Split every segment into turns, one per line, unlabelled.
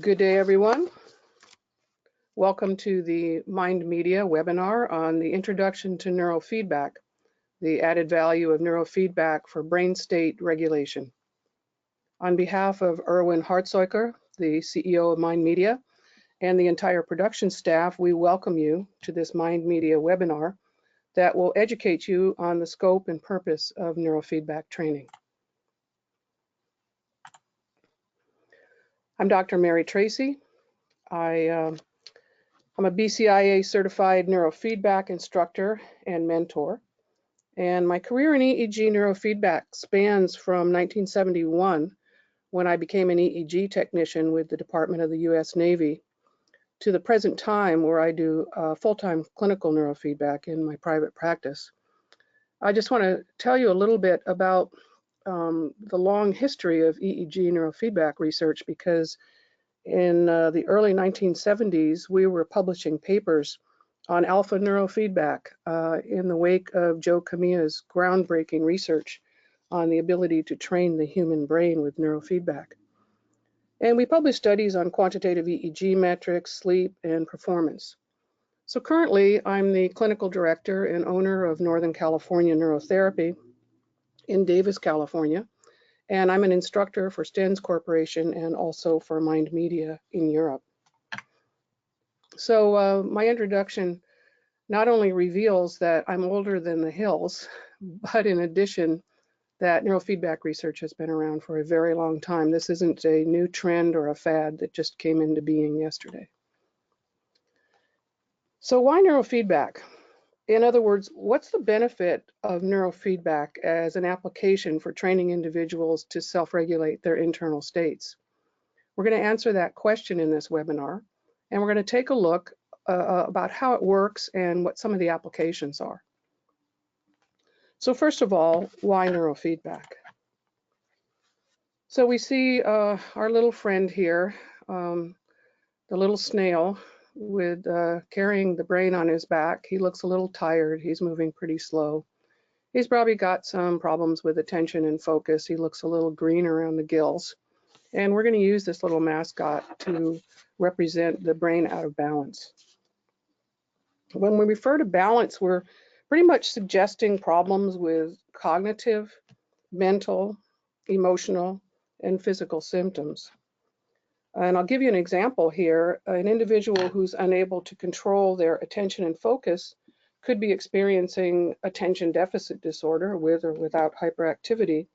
Good day, everyone. Welcome to the Mind Media webinar on the Introduction to Neurofeedback, the added value of neurofeedback for brain state regulation. On behalf of Erwin Hartzeuker, the CEO of Mind Media, and the entire production staff, we welcome you to this Mind Media webinar that will educate you on the scope and purpose of neurofeedback training. I'm Dr. Mary Tracy. I'm a BCIA certified neurofeedback instructor and mentor, and my career in EEG neurofeedback spans from 1971, when I became an EEG technician with the Department of the U.S. Navy, to the present time where I do full-time clinical neurofeedback in my private practice. I just want to tell you a little bit about the long history of EEG neurofeedback research, because in the early 1970s, we were publishing papers on alpha neurofeedback in the wake of Joe Kamiya's groundbreaking research on the ability to train the human brain with neurofeedback. And we published studies on quantitative EEG metrics, sleep, and performance. So currently, I'm the clinical director and owner of Northern California Neurotherapy in Davis, California. And I'm an instructor for Stens Corporation and also for Mind Media in Europe. So my introduction not only reveals that I'm older than the hills, but in addition, that neurofeedback research has been around for a very long time. This isn't a new trend or a fad that just came into being yesterday. So why neurofeedback? In other words, what's the benefit of neurofeedback as an application for training individuals to self-regulate their internal states? We're going to answer that question in this webinar, and we're going to take a look about how it works and what some of the applications are. So first of all, why neurofeedback? So we see our little friend here, the little snail, with carrying the brain on his back. He looks a little tired. He's moving pretty slow. He's probably got some problems with attention and focus. He looks a little green around the gills. And we're going to use this little mascot to represent the brain out of balance. When we refer to balance, we're pretty much suggesting problems with cognitive, mental, emotional, and physical symptoms. And I'll give you an example here. An individual who's unable to control their attention and focus could be experiencing attention deficit disorder with or without hyperactivity,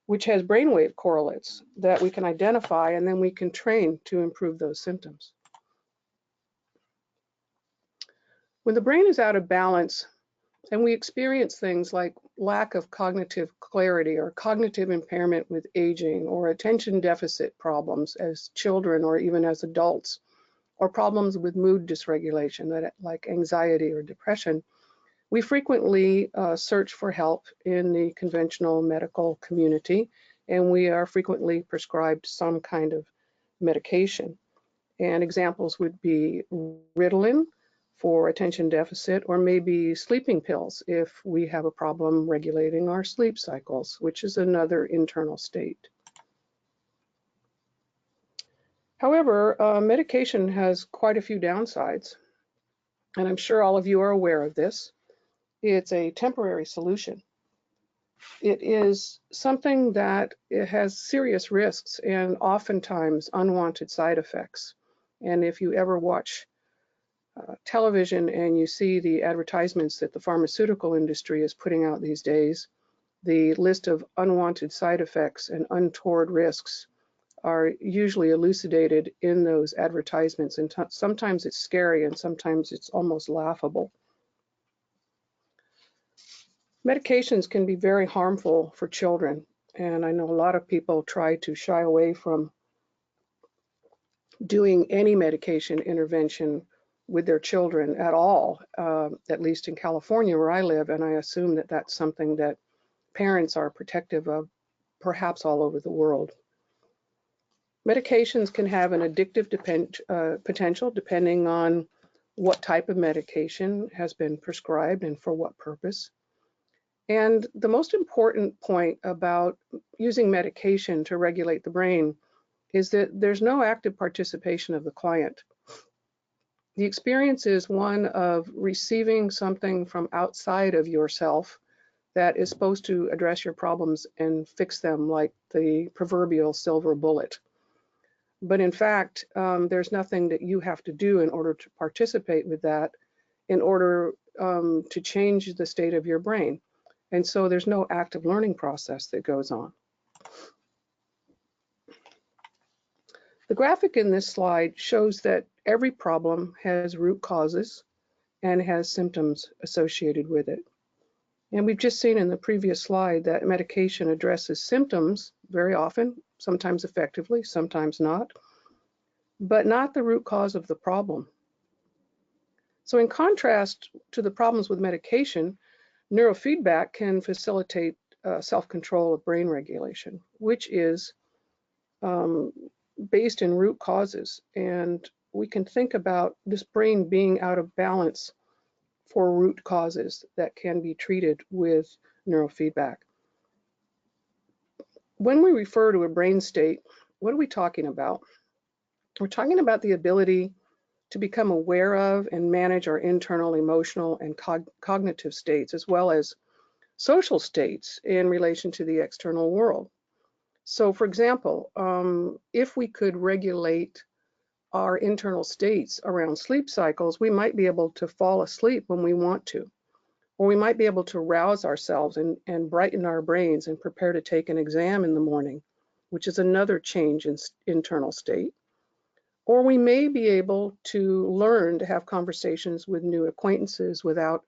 which has brainwave correlates that we can identify, and then we can train to improve those symptoms. When the brain is out of balance and we experience things like lack of cognitive clarity or cognitive impairment with aging, or attention deficit problems as children or even as adults, or problems with mood dysregulation like anxiety or depression, we frequently search for help in the conventional medical community, and we are frequently prescribed some kind of medication. And examples would be Ritalin for attention deficit, or maybe sleeping pills if we have a problem regulating our sleep cycles, which is another internal state. However, medication has quite a few downsides, and I'm sure all of you are aware of this. It's a temporary solution. It is something that it has serious risks and oftentimes unwanted side effects. And if you ever watch television and you see the advertisements that the pharmaceutical industry is putting out these days, the list of unwanted side effects and untoward risks are usually elucidated in those advertisements, and sometimes it's scary and sometimes it's almost laughable. Medications can be very harmful for children, and I know a lot of people try to shy away from doing any medication intervention with their children at all, at least in California where I live, and I assume that that's something that parents are protective of, perhaps all over the world. Medications can have an addictive potential depending on what type of medication has been prescribed and for what purpose. And the most important point about using medication to regulate the brain is that there's no active participation of the client. The experience is one of receiving something from outside of yourself that is supposed to address your problems and fix them, like the proverbial silver bullet. But in fact, there's nothing that you have to do in order to participate with that, in order to change the state of your brain. And so there's no active learning process that goes on. The graphic in this slide shows that every problem has root causes and has symptoms associated with it. And we've just seen in the previous slide that medication addresses symptoms very often, sometimes effectively, sometimes not, but not the root cause of the problem. So in contrast to the problems with medication, neurofeedback can facilitate self-control of brain regulation, which is based in root causes. And we can think about this brain being out of balance for root causes that can be treated with neurofeedback. When we refer to a brain state, what are we talking about? We're talking about the ability to become aware of and manage our internal emotional and cognitive states, as well as social states in relation to the external world. So for example, if we could regulate our internal states around sleep cycles, we might be able to fall asleep when we want to, or we might be able to rouse ourselves and brighten our brains and prepare to take an exam in the morning, which is another change in internal state. Or we may be able to learn to have conversations with new acquaintances without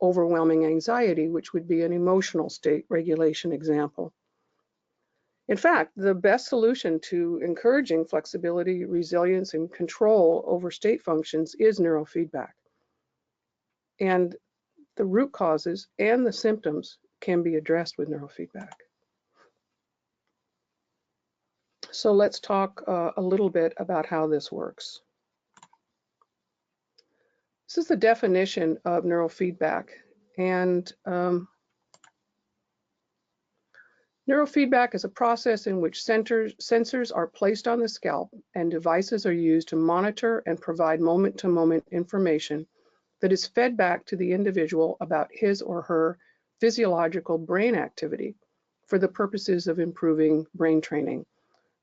overwhelming anxiety, which would be an emotional state regulation example. In fact, the best solution to encouraging flexibility, resilience, and control over state functions is neurofeedback. And the root causes and the symptoms can be addressed with neurofeedback. So let's talk a little bit about how this works. This is the definition of neurofeedback. And neurofeedback is a process in which sensors are placed on the scalp and devices are used to monitor and provide moment-to-moment information that is fed back to the individual about his or her physiological brain activity for the purposes of improving brain training.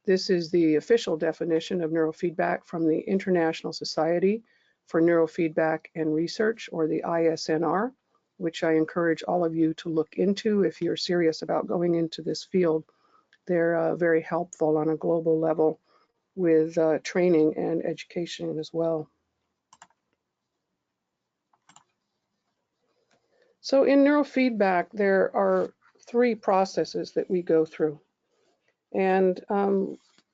This is the official definition of neurofeedback from the International Society for Neurofeedback and Research, or the ISNR, which I encourage all of you to look into if you're serious about going into this field. They're very helpful on a global level with training and education as well. So in neurofeedback, there are three processes that we go through. And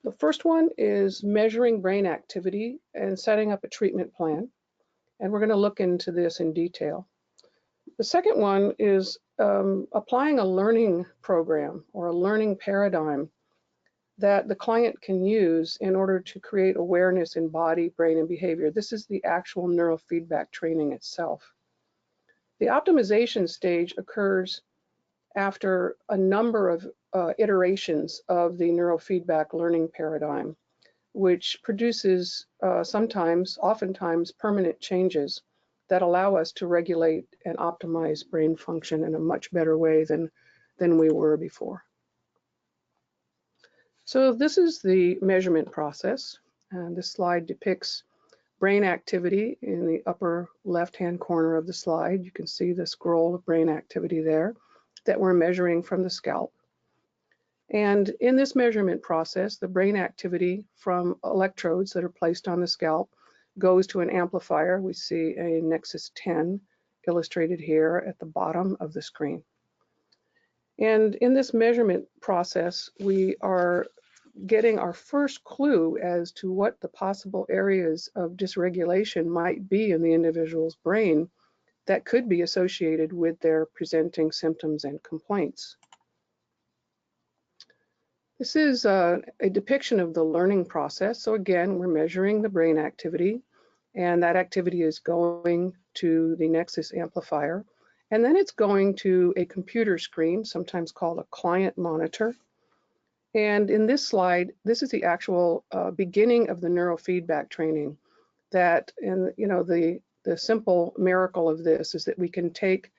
the first one is measuring brain activity and setting up a treatment plan. And we're going to look into this in detail. The second one is applying a learning program or a learning paradigm that the client can use in order to create awareness in body, brain, and behavior. This is the actual neurofeedback training itself. The optimization stage occurs after a number of iterations of the neurofeedback learning paradigm, which produces oftentimes permanent changes that allow us to regulate and optimize brain function in a much better way than we were before. So this is the measurement process. And this slide depicts brain activity in the upper left-hand corner of the slide. You can see the scroll of brain activity there that we're measuring from the scalp. And in this measurement process, the brain activity from electrodes that are placed on the scalp goes to an amplifier. We see a Nexus 10 illustrated here at the bottom of the screen. And in this measurement process, we are getting our first clue as to what the possible areas of dysregulation might be in the individual's brain that could be associated with their presenting symptoms and complaints. This is a depiction of the learning process. So again, we're measuring the brain activity, and that activity is going to the Nexus amplifier, and then it's going to a computer screen, sometimes called a client monitor. And in this slide, this is the actual beginning of the neurofeedback training. That, and you know, the simple miracle of this is that we can take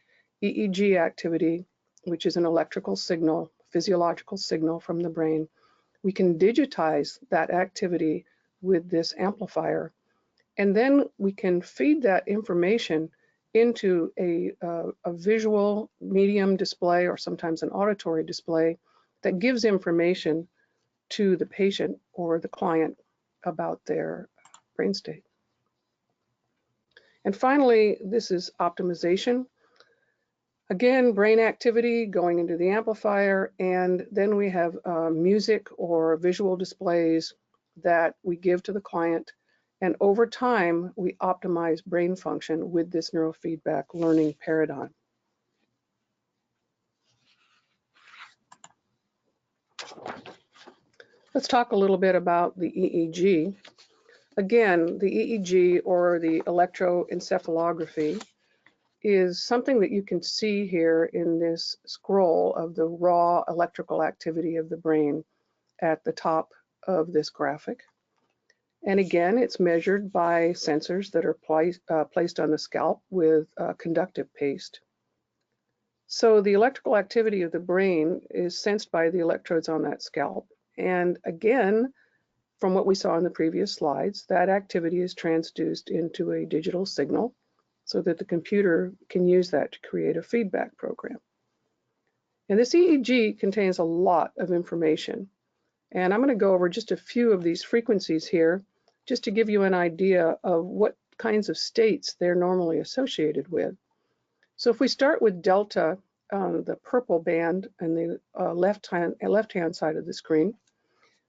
EEG activity, which is an electrical signal, physiological signal from the brain. We can digitize that activity with this amplifier, and then we can feed that information into a visual medium display, or sometimes an auditory display, that gives information to the patient or the client about their brain state. And finally, this is optimization. Again, brain activity going into the amplifier, and then we have music or visual displays that we give to the client. And over time, we optimize brain function with this neurofeedback learning paradigm. Let's talk a little bit about the EEG. Again, the EEG, or the electroencephalography, is something that you can see here in this scroll of the raw electrical activity of the brain at the top of this graphic. And again, it's measured by sensors that are placed on the scalp with conductive paste. So the electrical activity of the brain is sensed by the electrodes on that scalp. And again, from what we saw in the previous slides, that activity is transduced into a digital signal so that the computer can use that to create a feedback program. And this EEG contains a lot of information. And I'm going to go over just a few of these frequencies here, just to give you an idea of what kinds of states they're normally associated with. So if we start with delta, the purple band on the left-hand side of the screen,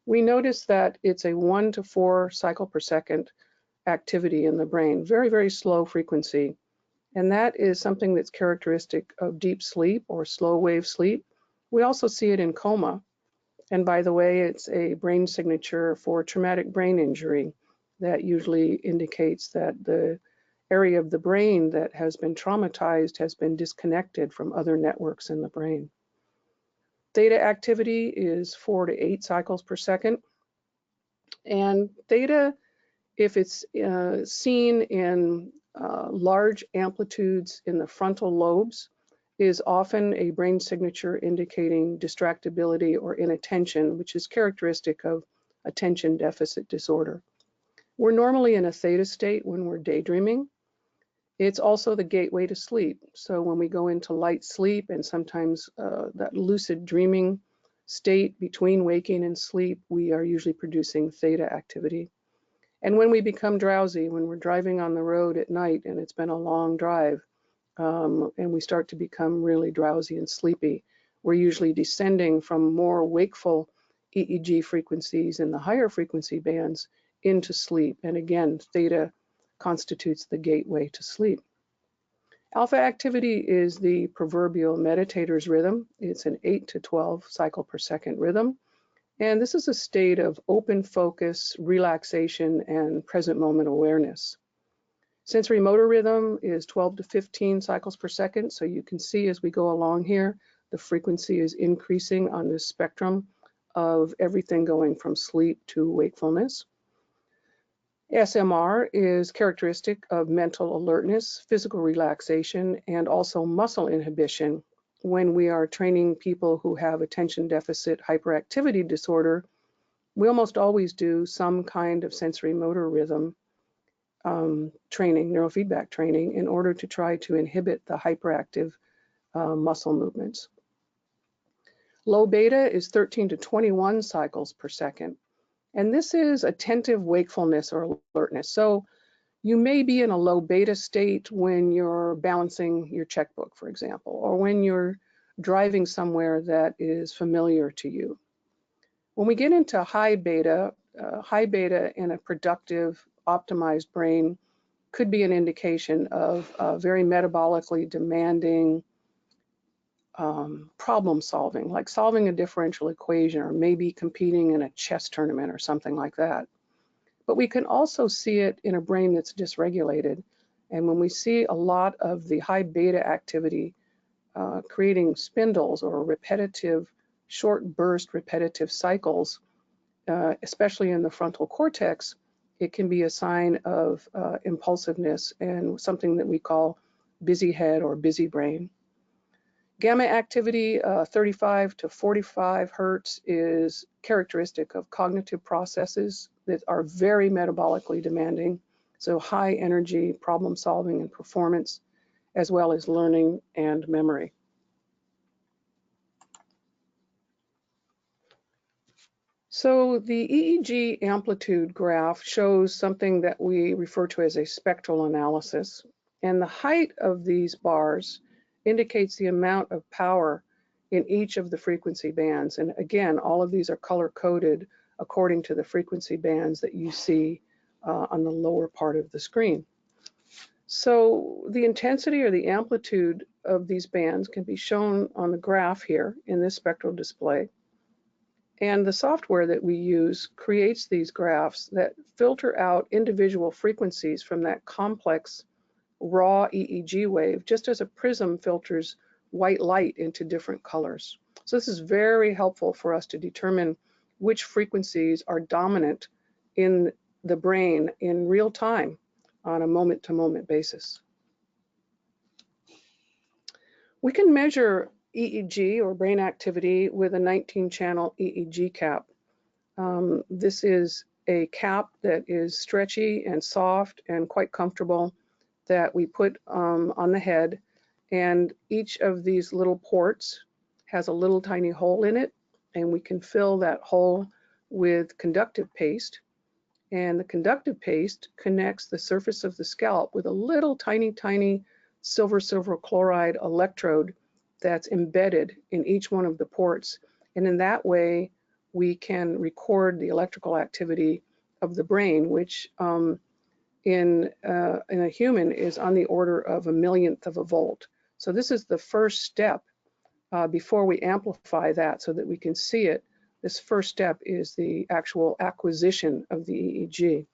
we notice that it's a 1 to 4 cycle per second activity in the brain, very, very slow frequency. And that is something that's characteristic of deep sleep or slow wave sleep. We also see it in coma. And by the way, it's a brain signature for traumatic brain injury that usually indicates that the area of the brain that has been traumatized has been disconnected from other networks in the brain. Theta activity is 4 to 8 cycles per second. And theta, if it's seen in large amplitudes in the frontal lobes, is often a brain signature indicating distractibility or inattention, which is characteristic of attention deficit disorder. We're normally in a theta state when we're daydreaming. It's also the gateway to sleep. So when we go into light sleep, and sometimes that lucid dreaming state between waking and sleep, we are usually producing theta activity. And when we become drowsy, when we're driving on the road at night and it's been a long drive, and we start to become really drowsy and sleepy, we're usually descending from more wakeful EEG frequencies in the higher frequency bands into sleep. And again, theta constitutes the gateway to sleep. Alpha activity is the proverbial meditator's rhythm. It's an 8 to 12 cycle per second rhythm. And this is a state of open focus, relaxation, and present moment awareness. Sensory motor rhythm is 12 to 15 cycles per second. So you can see as we go along here, the frequency is increasing on this spectrum of everything going from sleep to wakefulness. SMR is characteristic of mental alertness, physical relaxation, and also muscle inhibition. When we are training people who have attention deficit hyperactivity disorder, we almost always do some kind of sensory motor rhythm training, neurofeedback training, in order to try to inhibit the hyperactive muscle movements. Low beta is 13 to 21 cycles per second. And this is attentive wakefulness or alertness. So you may be in a low beta state when you're balancing your checkbook, for example, or when you're driving somewhere that is familiar to you. When we get into high beta in a productive, optimized brain could be an indication of very metabolically demanding problem solving, like solving a differential equation or maybe competing in a chess tournament or something like that. But we can also see it in a brain that's dysregulated. And when we see a lot of the high beta activity creating spindles or repetitive short burst repetitive cycles, especially in the frontal cortex, it can be a sign of impulsiveness and something that we call busy head or busy brain. Gamma activity, 35 to 45 hertz, is characteristic of cognitive processes that are very metabolically demanding, so high energy problem solving and performance, as well as learning and memory. So the EEG amplitude graph shows something that we refer to as a spectral analysis, and the height of these bars indicates the amount of power in each of the frequency bands. And again, all of these are color-coded according to the frequency bands that you see on the lower part of the screen. So the intensity or the amplitude of these bands can be shown on the graph here in this spectral display. And the software that we use creates these graphs that filter out individual frequencies from that complex raw EEG wave, just as a prism filters white light into different colors. So this is very helpful for us to determine which frequencies are dominant in the brain in real time on a moment-to-moment basis. We can measure EEG or brain activity with a 19-channel EEG cap. This is a cap that is stretchy and soft and quite comfortable that we put on the head, and each of these little ports has a little tiny hole in it, and we can fill that hole with conductive paste, and the conductive paste connects the surface of the scalp with a little tiny silver chloride electrode that's embedded in each one of the ports, and in that way we can record the electrical activity of the brain, which in a human is on the order of 1/1,000,000th of a volt. So this is the first step before we amplify that so that we can see it. This first step is the actual acquisition of the EEG.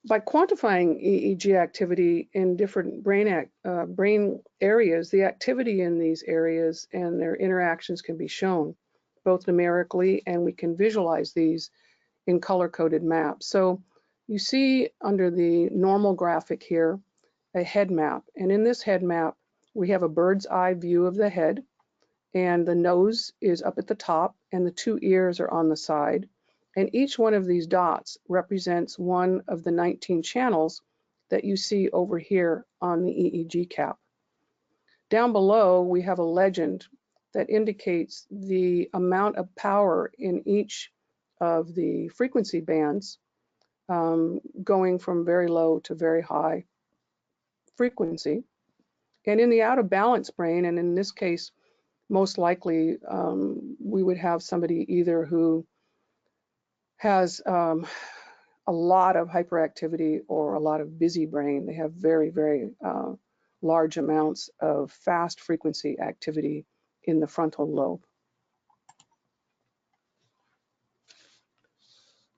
By quantifying EEG activity in different brain areas, the activity in these areas and their interactions can be shown, both numerically, and we can visualize these in color-coded maps. So you see under the normal graphic here, a head map. And in this head map, we have a bird's eye view of the head, and the nose is up at the top, and the two ears are on the side. And each one of these dots represents one of the 19 channels that you see over here on the EEG cap. Down below, we have a legend that indicates the amount of power in each of the frequency bands, going from very low to very high frequency. And in the out of balance brain, and in this case, most likely we would have somebody either who has a lot of hyperactivity or a lot of busy brain. They have very large amounts of fast frequency activity in the frontal lobe.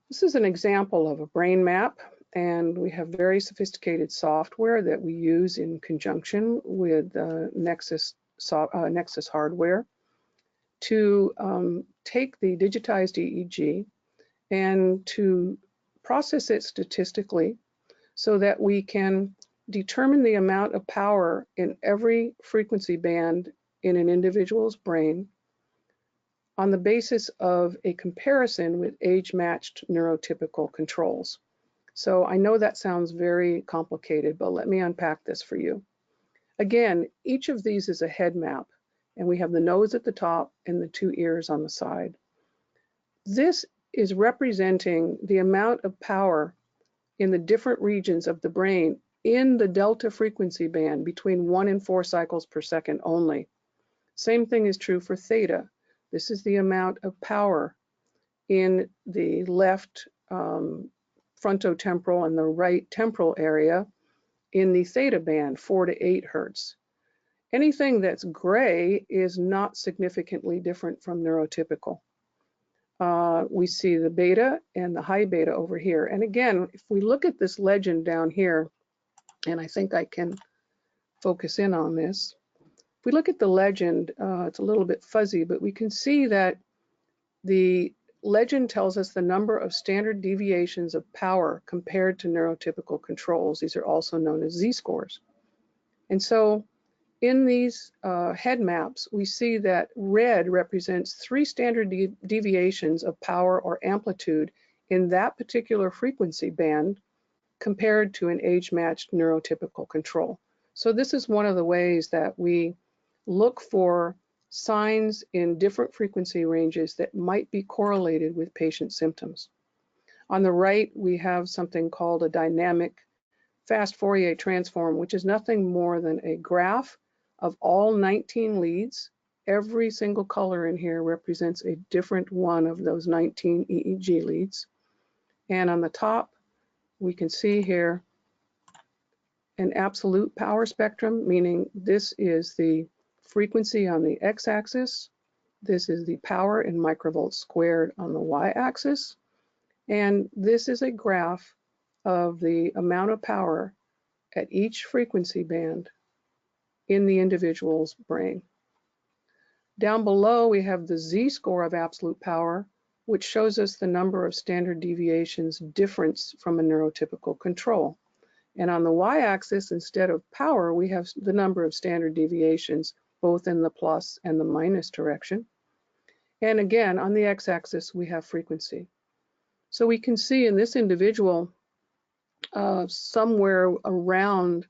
This is an example of a brain map, and we have very sophisticated software that we use in conjunction with Nexus hardware to take the digitized EEG and to process it statistically so that we can determine the amount of power in every frequency band in an individual's brain on the basis of a comparison with age-matched neurotypical controls. So I know that sounds very complicated, but let me unpack this for you. Again, each of these is a head map, and we have the nose at the top and the two ears on the side. This is representing the amount of power in the different regions of the brain in the delta frequency band between 1 and 4 cycles per second only. Same thing is true for theta. This is the amount of power in the left frontotemporal and the right temporal area in the theta band, 4 to 8 hertz. Anything that's gray is not significantly different from neurotypical. We see the beta and the high beta over here. And again, if we look at this legend down here, and I think I can focus in on this, If we look at the legend, it's a little bit fuzzy, but we can see that the legend tells us the number of standard deviations of power compared to neurotypical controls. These are also known as z-scores. And so in these head maps, we see that red represents 3 standard deviations of power or amplitude in that particular frequency band compared to an age-matched neurotypical control. So this is one of the ways that we look for signs in different frequency ranges that might be correlated with patient symptoms. On the right, we have something called a dynamic fast Fourier transform, which is nothing more than a graph of all 19 leads. Every single color in here represents a different one of those 19 EEG leads. And on the top, we can see here an absolute power spectrum, meaning this is the frequency on the x-axis, this is the power in microvolts squared on the y-axis, and this is a graph of the amount of power at each frequency band in the individual's brain. Down below, we have the z-score of absolute power, which shows us the number of standard deviations difference from a neurotypical control. And on the y-axis, instead of power, we have the number of standard deviations, both in the plus and the minus direction. And again, on the x-axis, we have frequency. So we can see in this individual somewhere around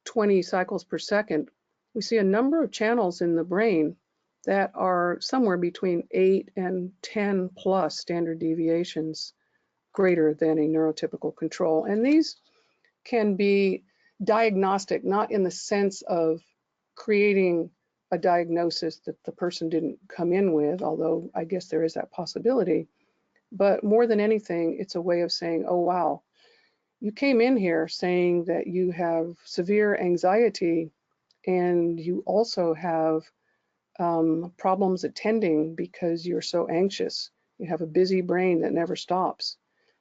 20 cycles per second, we see a number of channels in the brain that are somewhere between 8 and 10 plus standard deviations greater than a neurotypical control. And these can be diagnostic, not in the sense of creating a diagnosis that the person didn't come in with, although I guess there is that possibility. But more than anything, it's a way of saying, oh, wow, you came in here saying that you have severe anxiety and you also have problems attending because you're so anxious. You have a busy brain that never stops.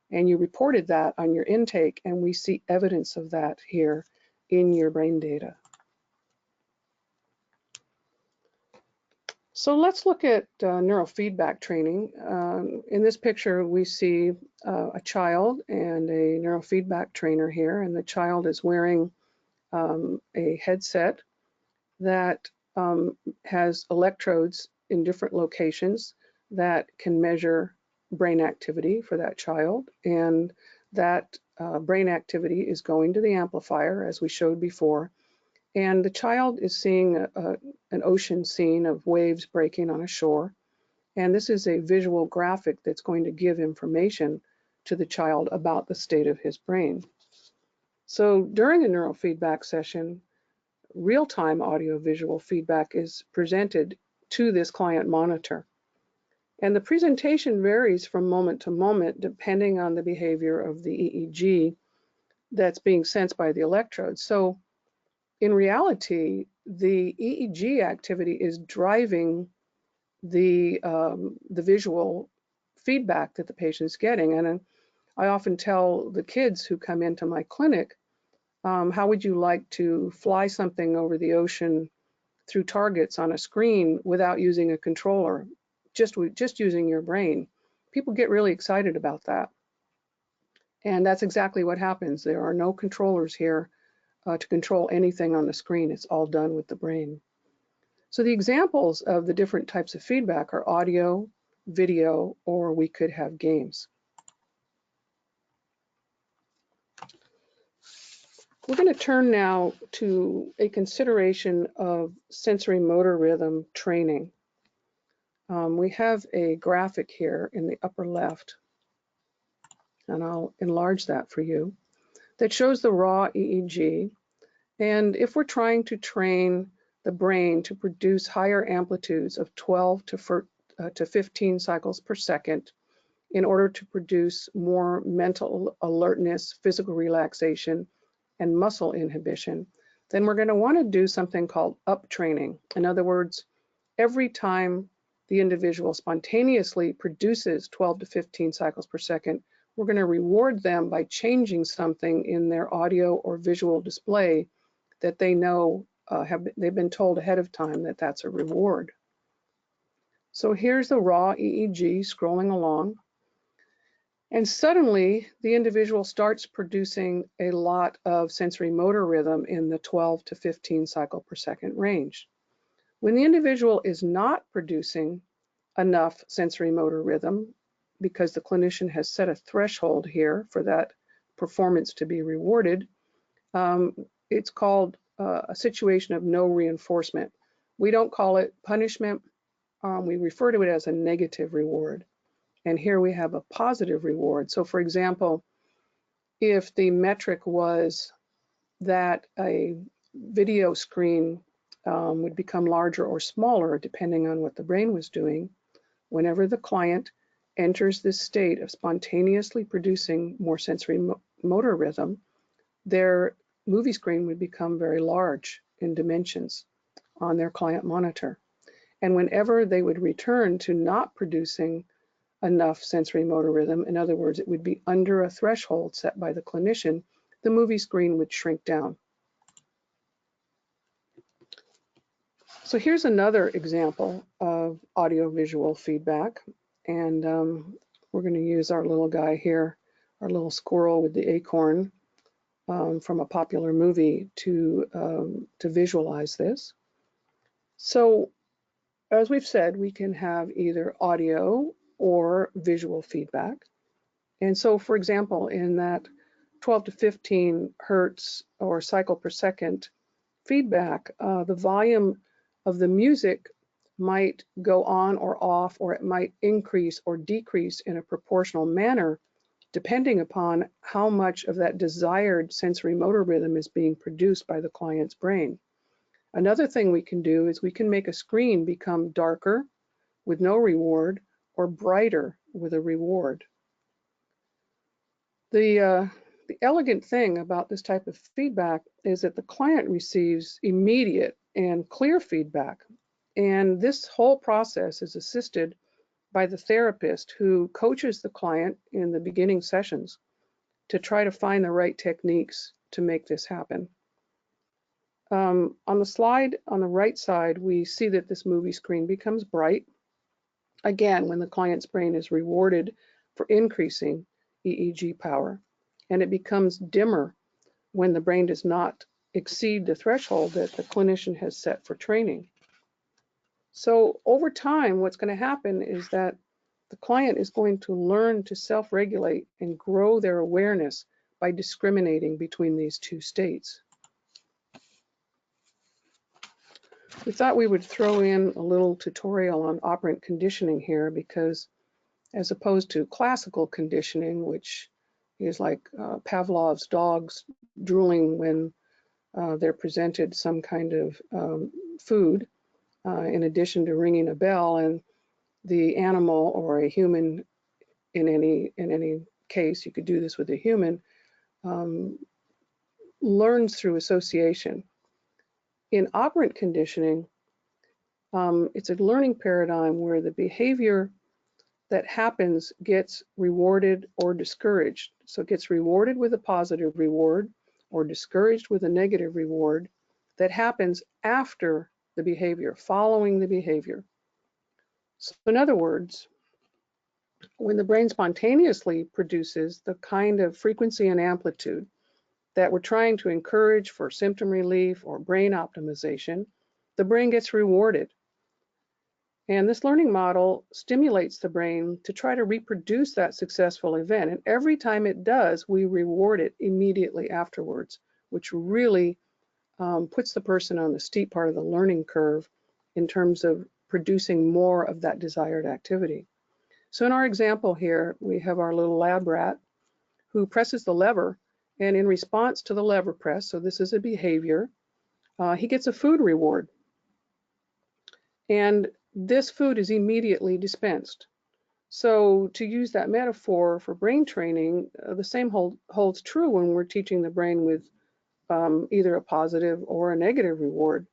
And you reported that on your intake, and we see evidence of that here in your brain data. So let's look at neurofeedback training. In this picture, we see a child and a neurofeedback trainer here, and the child is wearing a headset that has electrodes in different locations that can measure brain activity for that child, and that brain activity is going to the amplifier, as we showed before, and the child is seeing an ocean scene of waves breaking on a shore, and this is a visual graphic that's going to give information to the child about the state of his brain. So during a neurofeedback session, real-time audio-visual feedback is presented to this client monitor. And the presentation varies from moment to moment depending on the behavior of the EEG that's being sensed by the electrodes. So in reality, the EEG activity is driving the visual feedback that the patient is getting. And I often tell the kids who come into my clinic, how would you like to fly something over the ocean through targets on a screen without using a controller, just using your brain? People get really excited about that. And that's exactly what happens. There are no controllers here to control anything on the screen. It's all done with the brain. So the examples of the different types of feedback are audio, video, or we could have games. We're going to turn now to a consideration of sensory motor rhythm training. We have a graphic here in the upper left, and I'll enlarge that for you, that shows the raw EEG. And if we're trying to train the brain to produce higher amplitudes of 12 to 15 cycles per second in order to produce more mental alertness, physical relaxation, and muscle inhibition, then we're going to want to do something called up training. In other words, every time the individual spontaneously produces 12 to 15 cycles per second, we're going to reward them by changing something in their audio or visual display that they know they've been told ahead of time that that's a reward. So here's the raw EEG scrolling along. And suddenly, the individual starts producing a lot of sensory motor rhythm in the 12 to 15 cycle per second range. When the individual is not producing enough sensory motor rhythm, because the clinician has set a threshold here for that performance to be rewarded, it's called a situation of no reinforcement. We don't call it punishment. We refer to it as a negative reward. And here we have a positive reward. So for example, if the metric was that a video screen would become larger or smaller depending on what the brain was doing, whenever the client enters this state of spontaneously producing more sensory motor rhythm, their movie screen would become very large in dimensions on their client monitor. And whenever they would return to not producing enough sensory motor rhythm, in other words, it would be under a threshold set by the clinician, the movie screen would shrink down. So here's another example of audiovisual feedback. And we're going to use our little guy here, our little squirrel with the acorn from a popular movie to visualize this. So as we've said, we can have either audio or visual feedback. And so, for example, in that 12 to 15 hertz or cycle per second feedback, the volume of the music might go on or off, or it might increase or decrease in a proportional manner, depending upon how much of that desired sensory motor rhythm is being produced by the client's brain. Another thing we can do is we can make a screen become darker with no reward or brighter with a reward. The elegant thing about this type of feedback is that the client receives immediate and clear feedback. And this whole process is assisted by the therapist who coaches the client in the beginning sessions to try to find the right techniques to make this happen. On the slide on the right side, we see that this movie screen becomes bright, again, when the client's brain is rewarded for increasing EEG power, and it becomes dimmer when the brain does not exceed the threshold that the clinician has set for training. So over time, what's going to happen is that the client is going to learn to self-regulate and grow their awareness by discriminating between these two states. We thought we would throw in a little tutorial on operant conditioning here because, as opposed to classical conditioning, which is like Pavlov's dogs drooling when they're presented some kind of food, in addition to ringing a bell, and the animal or a human, in any case, you could do this with a human, learns through association. In operant conditioning, it's a learning paradigm where the behavior that happens gets rewarded or discouraged. So it gets rewarded with a positive reward or discouraged with a negative reward that happens after the behavior, following the behavior. So in other words, when the brain spontaneously produces the kind of frequency and amplitude that we're trying to encourage for symptom relief or brain optimization, the brain gets rewarded. And this learning model stimulates the brain to try to reproduce that successful event. And every time it does, we reward it immediately afterwards, which really puts the person on the steep part of the learning curve in terms of producing more of that desired activity. So in our example here, we have our little lab rat who presses the lever, and in response to the lever press, so this is a behavior, he gets a food reward. And this food is immediately dispensed. So to use that metaphor for brain training, the same holds true when we're teaching the brain with either a positive or a negative reward.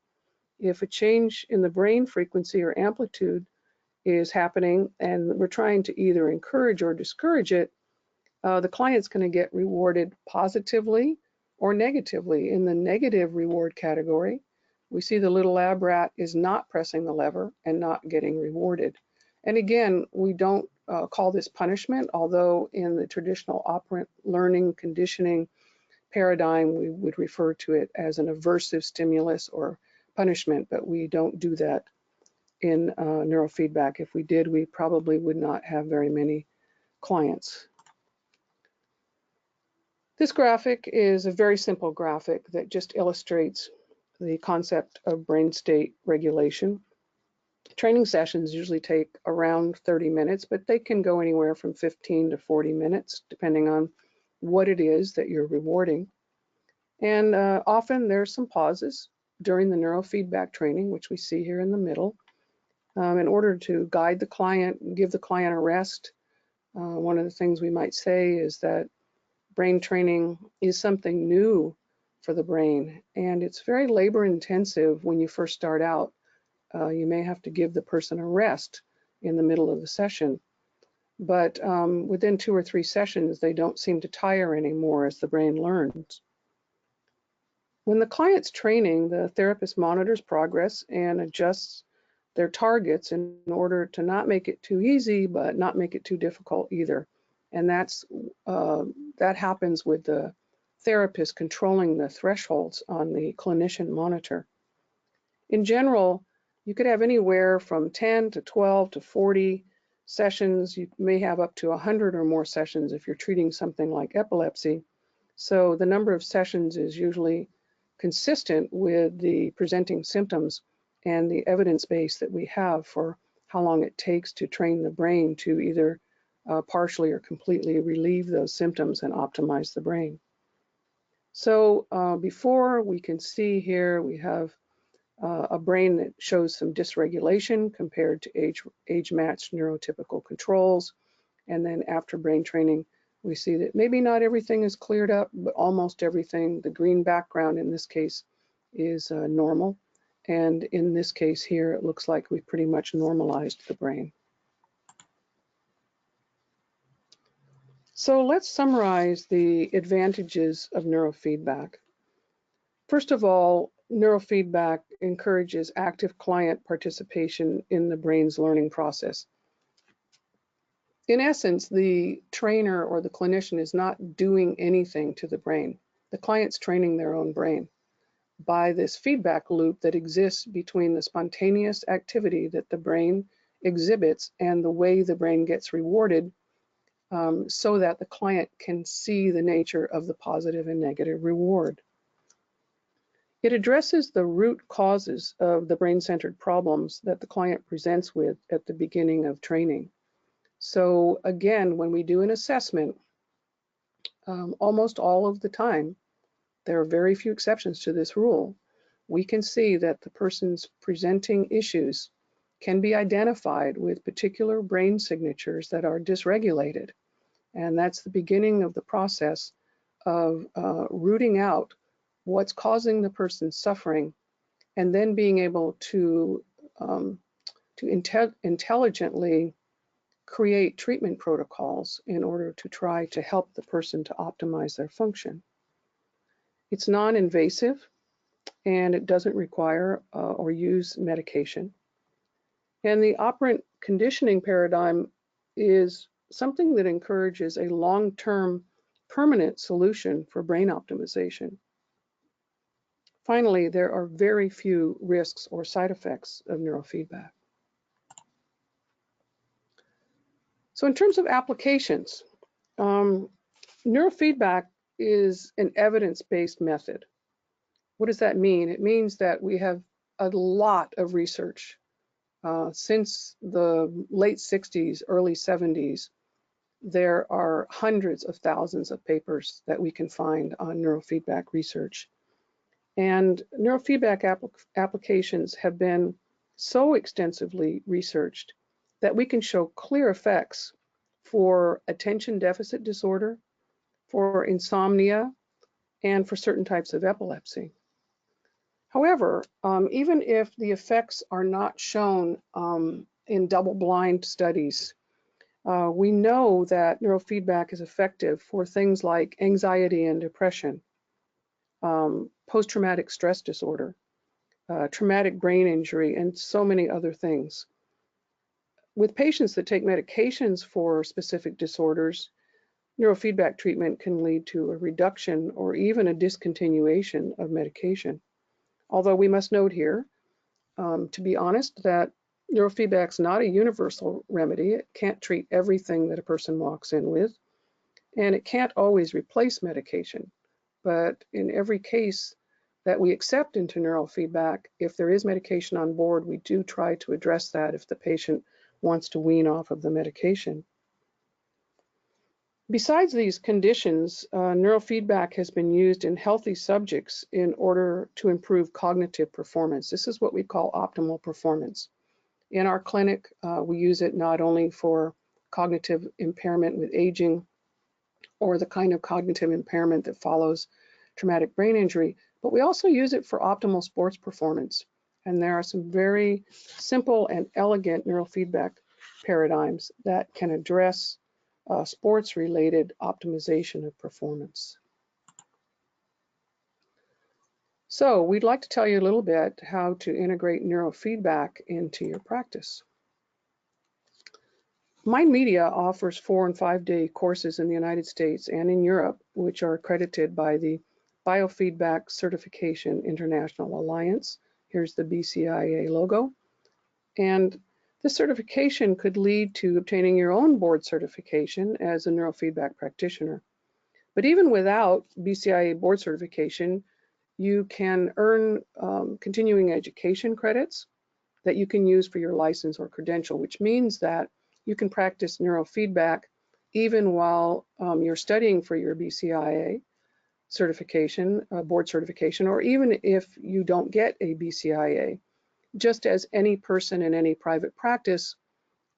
If a change in the brain frequency or amplitude is happening and we're trying to either encourage or discourage it, the client's going to get rewarded positively or negatively. In the negative reward category, we see the little lab rat is not pressing the lever and not getting rewarded. And again, we don't call this punishment, although in the traditional operant learning conditioning paradigm, we would refer to it as an aversive stimulus or punishment, but we don't do that in neurofeedback. If we did, we probably would not have very many clients. This graphic is a very simple graphic that just illustrates the concept of brain state regulation. Training sessions usually take around 30 minutes, but they can go anywhere from 15 to 40 minutes, depending on what it is that you're rewarding. And often there's some pauses during the neurofeedback training, which we see here in the middle, in order to guide the client, give the client a rest. One of the things we might say is that brain training is something new for the brain, and it's very labor intensive when you first start out. You may have to give the person a rest in the middle of the session, but within 2 or 3 sessions, they don't seem to tire anymore as the brain learns. When the client's training, the therapist monitors progress and adjusts their targets in order to not make it too easy, but not make it too difficult either. And that happens with the therapist controlling the thresholds on the clinician monitor. In general, you could have anywhere from 10 to 12 to 40 sessions. You may have up to 100 or more sessions if you're treating something like epilepsy. So the number of sessions is usually consistent with the presenting symptoms and the evidence base that we have for how long it takes to train the brain to either partially or completely relieve those symptoms and optimize the brain. So before we can see here, we have a brain that shows some dysregulation compared to age-matched neurotypical controls. And then after brain training, we see that maybe not everything is cleared up, but almost everything, the green background in this case, is normal. And in this case here, it looks like we've pretty much normalized the brain. So let's summarize the advantages of neurofeedback. First of all, neurofeedback encourages active client participation in the brain's learning process. In essence, the trainer or the clinician is not doing anything to the brain. The client's training their own brain by this feedback loop that exists between the spontaneous activity that the brain exhibits and the way the brain gets rewarded, so that the client can see the nature of the positive and negative reward. It addresses the root causes of the brain-centered problems that the client presents with at the beginning of training. So again, when we do an assessment, almost all of the time, there are very few exceptions to this rule, we can see that the person's presenting issues can be identified with particular brain signatures that are dysregulated. And that's the beginning of the process of rooting out what's causing the person's suffering, and then being able to intelligently create treatment protocols in order to try to help the person to optimize their function. It's non-invasive, and it doesn't require or use medication. And the operant conditioning paradigm is something that encourages a long-term permanent solution for brain optimization. Finally, there are very few risks or side effects of neurofeedback. So in terms of applications, neurofeedback is an evidence-based method. What does that mean? It means that we have a lot of research since the late 60s, early 70s. There are hundreds of thousands of papers that we can find on neurofeedback research. And neurofeedback applications have been so extensively researched that we can show clear effects for attention deficit disorder, for insomnia, and for certain types of epilepsy. However, even if the effects are not shown in double-blind studies, we know that neurofeedback is effective for things like anxiety and depression, post-traumatic stress disorder, traumatic brain injury, and so many other things. With patients that take medications for specific disorders, neurofeedback treatment can lead to a reduction or even a discontinuation of medication. Although we must note here, to be honest, that neurofeedback is not a universal remedy. It can't treat everything that a person walks in with, and it can't always replace medication. But in every case that we accept into neurofeedback, if there is medication on board, we do try to address that if the patient wants to wean off of the medication. Besides these conditions, neurofeedback has been used in healthy subjects in order to improve cognitive performance. This is what we call optimal performance. In our clinic, we use it not only for cognitive impairment with aging or the kind of cognitive impairment that follows traumatic brain injury, but we also use it for optimal sports performance. And there are some very simple and elegant neurofeedback paradigms that can address sports-related optimization of performance. So we'd like to tell you a little bit how to integrate neurofeedback into your practice. Mind Media offers 4- and 5-day courses in the United States and in Europe, which are accredited by the Biofeedback Certification International Alliance. Here's the BCIA logo. And this certification could lead to obtaining your own board certification as a neurofeedback practitioner. But even without BCIA board certification, you can earn continuing education credits that you can use for your license or credential, which means that you can practice neurofeedback even while you're studying for your BCIA certification, board certification, or even if you don't get a BCIA. Just as any person in any private practice,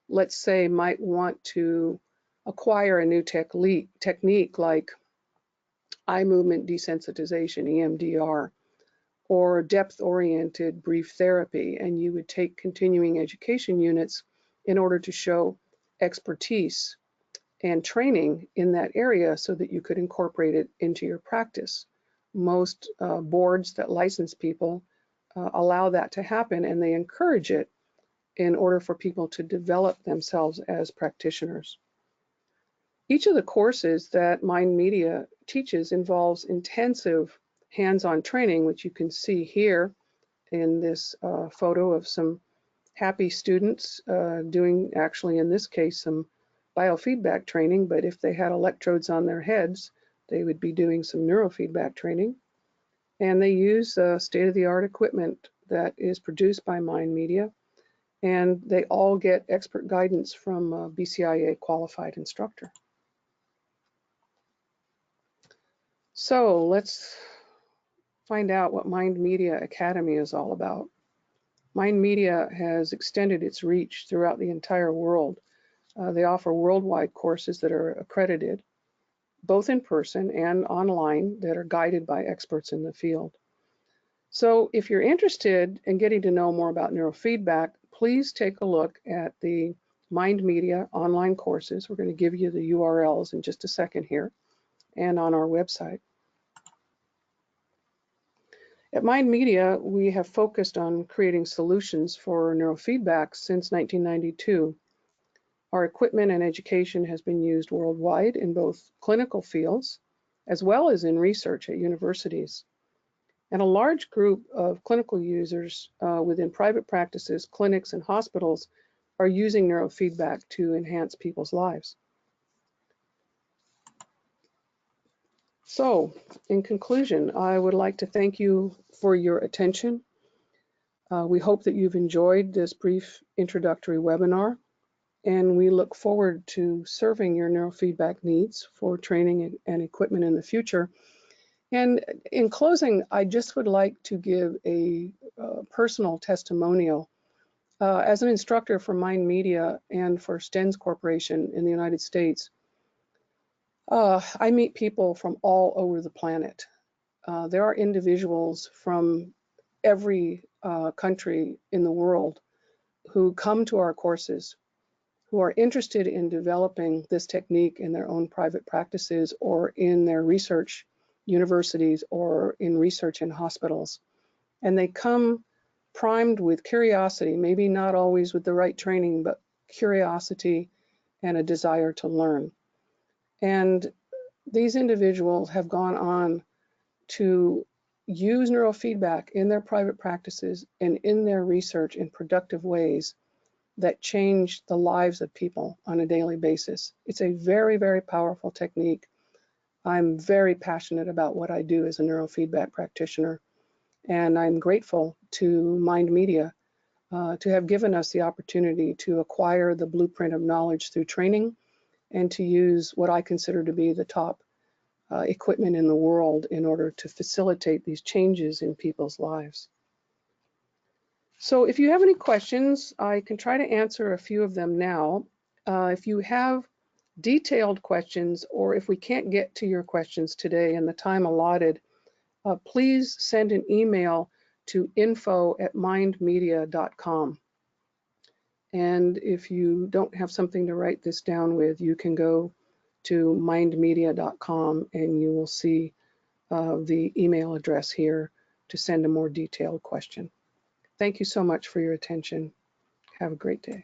let's say, might want to acquire a new technique like eye movement desensitization, EMDR, or depth-oriented brief therapy, and you would take continuing education units in order to show expertise and training in that area so that you could incorporate it into your practice. Most boards that license people allow that to happen, and they encourage it in order for people to develop themselves as practitioners. Each of the courses that Mind Media teaches involves intensive hands-on training, which you can see here in this photo of some happy students doing, actually in this case, some biofeedback training, but if they had electrodes on their heads, they would be doing some neurofeedback training. And they use state-of-the-art equipment that is produced by Mind Media, and they all get expert guidance from a BCIA qualified instructor. So let's find out what Mind Media Academy is all about. Mind Media has extended its reach throughout the entire world. They offer worldwide courses that are accredited, both in person and online, that are guided by experts in the field. So if you're interested in getting to know more about neurofeedback, please take a look at the Mind Media online courses. We're going to give you the URLs in just a second here, and on our website. At Mind Media, we have focused on creating solutions for neurofeedback since 1992. Our equipment and education has been used worldwide in both clinical fields as well as in research at universities. And a large group of clinical users within private practices, clinics, and hospitals are using neurofeedback to enhance people's lives. So, in conclusion, I would like to thank you for your attention. We hope that you've enjoyed this brief introductory webinar, and we look forward to serving your neurofeedback needs for training and equipment in the future. And in closing, I just would like to give a personal testimonial. As an instructor for Mind Media and for Stens Corporation in the United States, I meet people from all over the planet. There are individuals from every country in the world who come to our courses, who are interested in developing this technique in their own private practices or in their research universities or in research in hospitals. And they come primed with curiosity, maybe not always with the right training, but curiosity and a desire to learn. And these individuals have gone on to use neurofeedback in their private practices and in their research in productive ways that change the lives of people on a daily basis. It's a very, very powerful technique. I'm very passionate about what I do as a neurofeedback practitioner, and I'm grateful to Mind Media to have given us the opportunity to acquire the blueprint of knowledge through training and to use what I consider to be the top equipment in the world in order to facilitate these changes in people's lives. So if you have any questions, I can try to answer a few of them now. If you have detailed questions, or if we can't get to your questions today in the time allotted, please send an email to info@mindmedia.com. And if you don't have something to write this down with, you can go to mindmedia.com and you will see the email address here to send a more detailed question. Thank you so much for your attention. Have a great day.